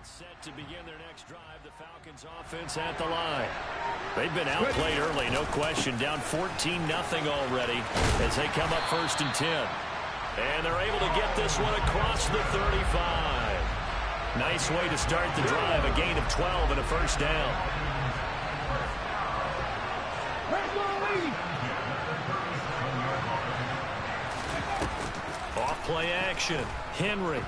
Set to begin their next drive, the Falcons offense at the line. They've been outplayed early, no question. Down 14-0 already as they come up 1st and 10. And they're able to get this one across the 35. Nice way to start the drive, a gain of 12 and a first down. Off play action, Henry.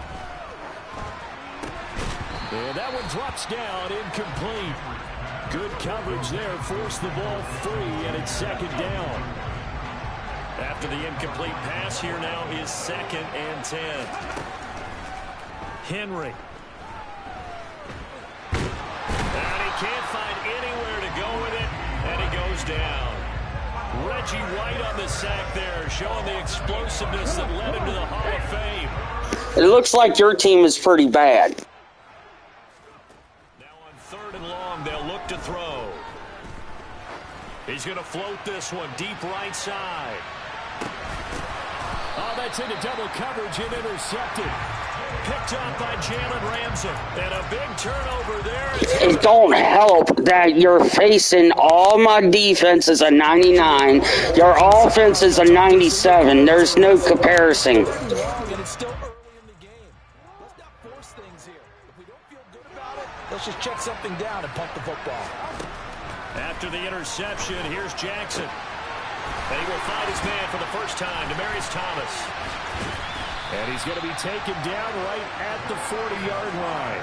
And that one drops down, incomplete. Good coverage there, forced the ball free, and it's 2nd down. After the incomplete pass, here now is 2nd and 10. Henry. And he can't find anywhere to go with it, and he goes down. Reggie White on the sack there, showing the explosiveness that led him to the Hall of Fame. It looks like your team is pretty bad. They'll look to throw. He's going to float this one deep right side. Oh, that's into double coverage and intercepted. Picked up by Jalen Ramsey. And a big turnover there. It don't help that you're facing all my defense is a 99. Your offense is a 97. There's no comparison. Let's just check something down and punt the football. After the interception, here's Jackson. And he will find his man for the first time, Demaryius Thomas. And he's going to be taken down right at the 40-yard line.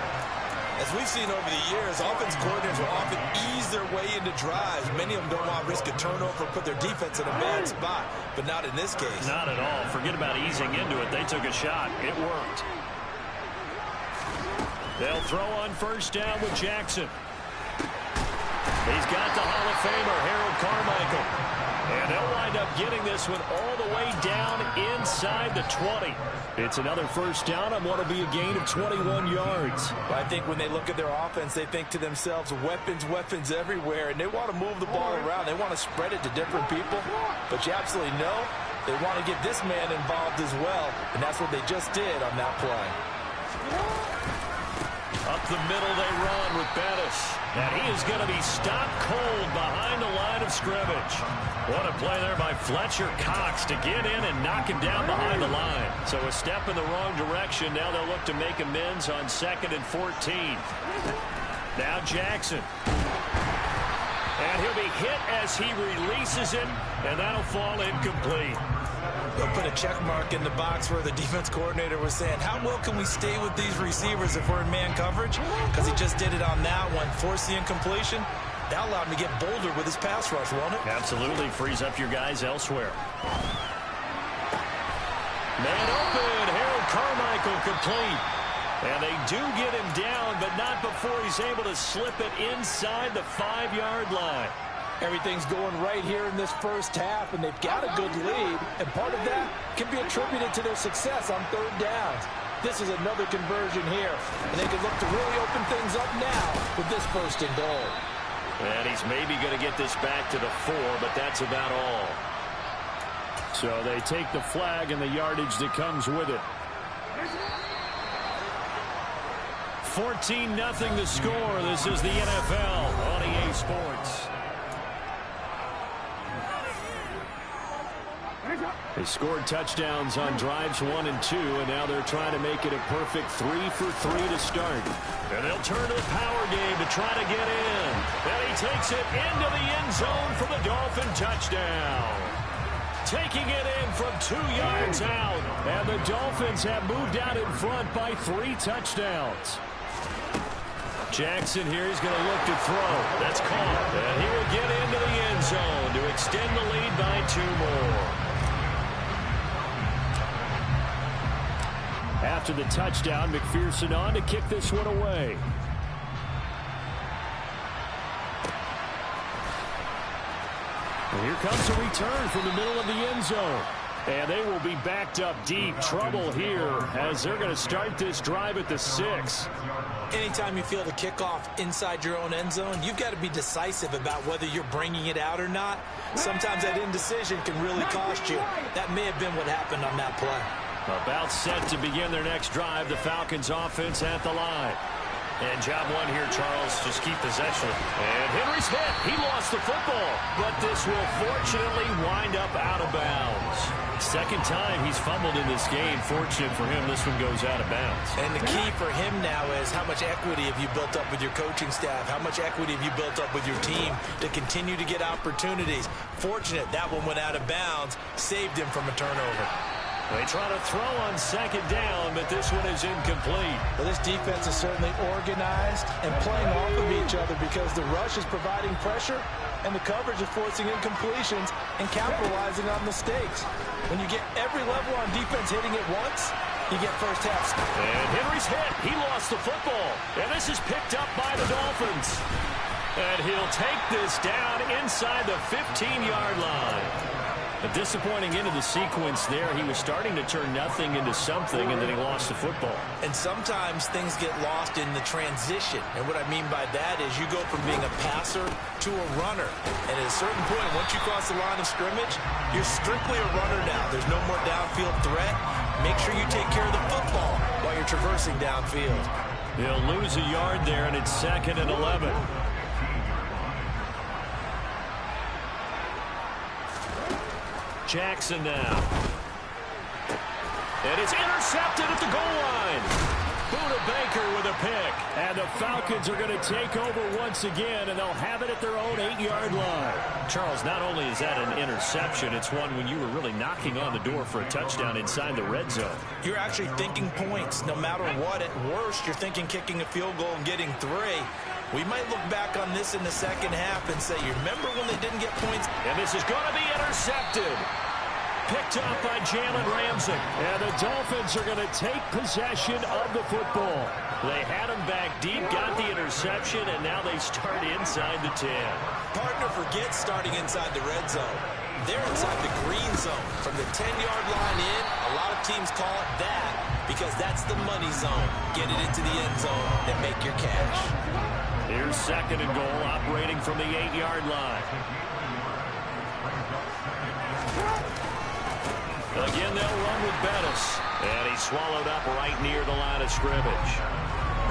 As we've seen over the years, offensive coordinators will often ease their way into drives. Many of them don't want to risk a turnover or put their defense in a bad spot, but not in this case. Not at all. Forget about easing into it. They took a shot. It worked. They'll throw on first down with Jackson. He's got the Hall of Famer, Harold Carmichael. And they'll wind up getting this one all the way down inside the 20. It's another first down on what will be a gain of 21 yards. I think when they look at their offense, they think to themselves, weapons, weapons everywhere. And they want to move the ball around. They want to spread it to different people. But you absolutely know they want to get this man involved as well. And that's what they just did on that play. Up the middle they run with Bettis. And he is going to be stopped cold behind the line of scrimmage. What a play there by Fletcher Cox to get in and knock him down behind the line. So a step in the wrong direction. Now they'll look to make amends on 2nd and 14. Now Jackson. And he'll be hit as he releases it. And that'll fall incomplete. They'll put a check mark in the box where the defense coordinator was saying, how well can we stay with these receivers if we're in man coverage? Because he just did it on that one, forced the incompletion. That allowed him to get bolder with his pass rush, won't it? Absolutely. Frees up your guys elsewhere. Man open. Harold Carmichael complete. And they do get him down, but not before he's able to slip it inside the 5-yard line. Everything's going right here in this first half, and they've got a good lead, and part of that can be attributed to their success on 3rd downs. This is another conversion here, and they can look to really open things up now with this 1st and goal. And he's maybe going to get this back to the 4, but that's about all. So they take the flag and the yardage that comes with it. 14-0 the score. This is the NFL on EA Sports. They scored touchdowns on drives 1 and 2, and now they're trying to make it a perfect 3 for 3 to start. And they'll turn to the power game to try to get in. And he takes it into the end zone for the Dolphin touchdown. Taking it in from 2 yards out. And the Dolphins have moved out in front by 3 touchdowns. Jackson here is going to look to throw. That's caught. And he will get into the end zone to extend the lead by 2 more. After the touchdown, McPherson on to kick this one away. And here comes a return from the middle of the end zone. And they will be backed up deep. Trouble here as they're going to start this drive at the 6. Anytime you feel the kickoff inside your own end zone, you've got to be decisive about whether you're bringing it out or not. Sometimes that indecision can really cost you. That may have been what happened on that play. About set to begin their next drive, the Falcons offense at the line. And job one here, Charles, just keep possession. And Henry's hit. He lost the football. But this will fortunately wind up out of bounds. Second time he's fumbled in this game. Fortunate for him, this one goes out of bounds. And the key for him now is how much equity have you built up with your coaching staff? How much equity have you built up with your team to continue to get opportunities? Fortunate that one went out of bounds, saved him from a turnover. They try to throw on second down, but this one is incomplete. Well, this defense is certainly organized and playing off of each other because the rush is providing pressure and the coverage is forcing incompletions and capitalizing on mistakes. When you get every level on defense hitting it once, you get first half. And Henry's hit. He lost the football. And this is picked up by the Dolphins. And he'll take this down inside the 15-yard line. A disappointing end of the sequence there. He was starting to turn nothing into something, and then he lost the football. And sometimes things get lost in the transition. And what I mean by that is you go from being a passer to a runner. And at a certain point, once you cross the line of scrimmage, you're strictly a runner now. There's no more downfield threat. Make sure you take care of the football while you're traversing downfield. He'll lose a yard there, and it's 2nd and 11. Jackson now. And it's intercepted at the goal line. Buda Baker with a pick. And the Falcons are going to take over once again, and they'll have it at their own 8-yard line. Charles, not only is that an interception, it's one when you were really knocking on the door for a touchdown inside the red zone. You're actually thinking points. No matter what, at worst, you're thinking kicking a field goal and getting 3. We might look back on this in the second half and say, you remember when they didn't get points? And this is going to be intercepted. Picked up by Jalen Ramsey. And the Dolphins are going to take possession of the football. They had him back deep, got the interception, and now they start inside the 10. Partner forgets starting inside the red zone. They're inside the green zone. From the 10-yard line in, a lot of teams call it that because that's the money zone. Get it into the end zone and make your cash. Here's 2nd and goal, operating from the 8-yard line. Again, they'll run with Bettis. And he's swallowed up right near the line of scrimmage.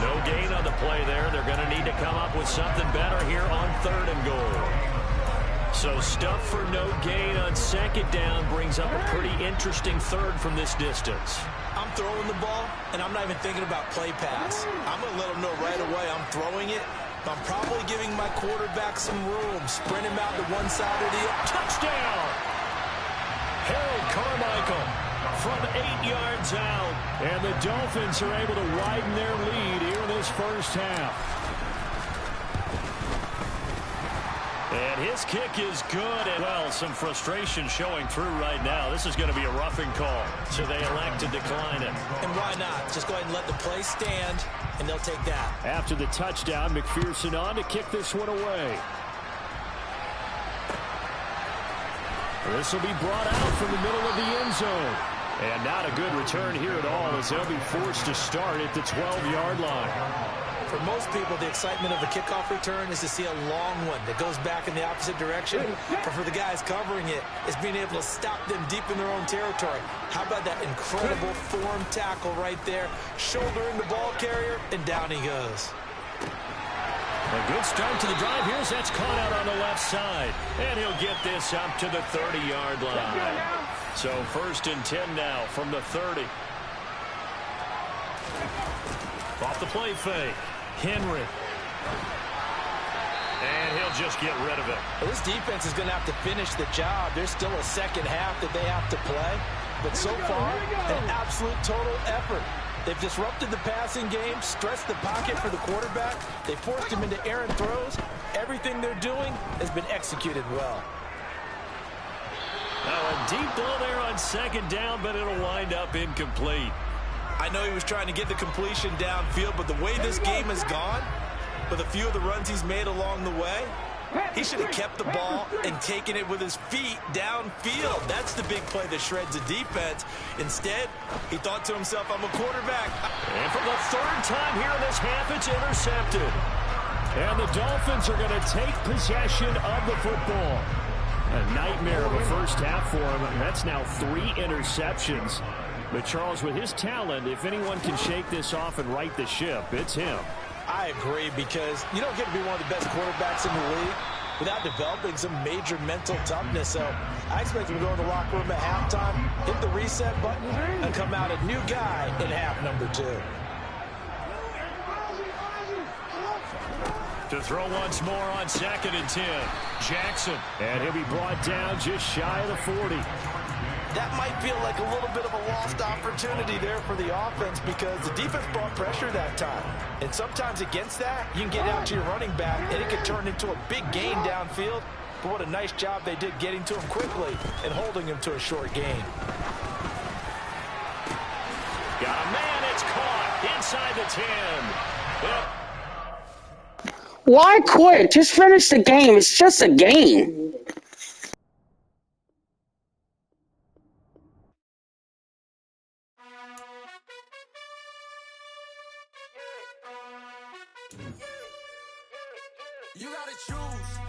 No gain on the play there. They're going to need to come up with something better here on 3rd and goal. So stuff for no gain on 2nd down brings up a pretty interesting 3rd from this distance. I'm throwing the ball, and I'm not even thinking about play pass. I'm going to let them know right away I'm throwing it. I'm probably giving my quarterback some room. Sprint him out to one side or the other. Touchdown! Harold Carmichael from 8 yards out. And the Dolphins are able to widen their lead here in this first half. And his kick is good. And, well, some frustration showing through right now. This is going to be a roughing call. So they elect to decline it. And why not? Just go ahead and let the play stand, and they'll take that. After the touchdown, McPherson on to kick this one away. This will be brought out from the middle of the end zone. And not a good return here at all as they'll be forced to start at the 12-yard line. For most people, the excitement of a kickoff return is to see a long one that goes back in the opposite direction. But for the guys covering it, it's being able to stop them deep in their own territory. How about that incredible form tackle right there? Shouldering the ball carrier, and down he goes. A good start to the drive here as that's caught out on the left side. And he'll get this up to the 30-yard line. So 1st and 10 now from the 30. Off the play fake. Henry. And he'll just get rid of it. Well, this defense is going to have to finish the job. There's still a second half that they have to play. But so far, an absolute total effort. They've disrupted the passing game, stressed the pocket for the quarterback. They forced him into errant throws. Everything they're doing has been executed well. Now a deep ball there on 2nd down, but it'll wind up incomplete. I know he was trying to get the completion downfield, but the way this game has gone, with a few of the runs he's made along the way, he should have kept the ball and taken it with his feet downfield. That's the big play that shreds a defense. Instead, he thought to himself, I'm a quarterback. And for the 3rd time here in this half, it's intercepted. And the Dolphins are going to take possession of the football. A nightmare of a first half for him. That's now 3 interceptions. But Charles, with his talent, if anyone can shake this off and right the ship, it's him. I agree, because you don't get to be one of the best quarterbacks in the league without developing some major mental toughness. So I expect him to go in the locker room at halftime, hit the reset button, and come out a new guy in half number 2. To throw once more on 2nd and 10. Jackson. And he'll be brought down just shy of the 40. That might feel like a little bit of a lost opportunity there for the offense, because the defense brought pressure that time. And sometimes against that, you can get out to your running back, and it can turn into a big gain downfield. But what a nice job they did getting to him quickly and holding him to a short gain. Got a man. It's caught inside the 10. Yep. Why quit? Just finish the game. It's just a game. You gotta choose.